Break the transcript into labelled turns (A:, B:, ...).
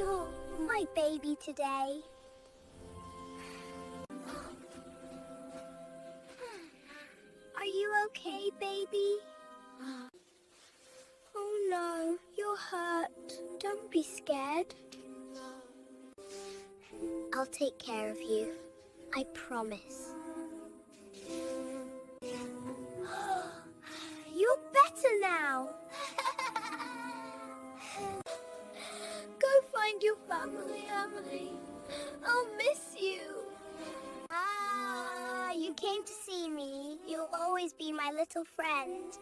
A: You're my baby today. Are you okay, baby? Oh no, you're hurt. Don't be scared. I'll take care of you. I promise. You're better now. Go find your family, Emily. I'll miss you. Ah, you came to see me. You'll always be my little friend.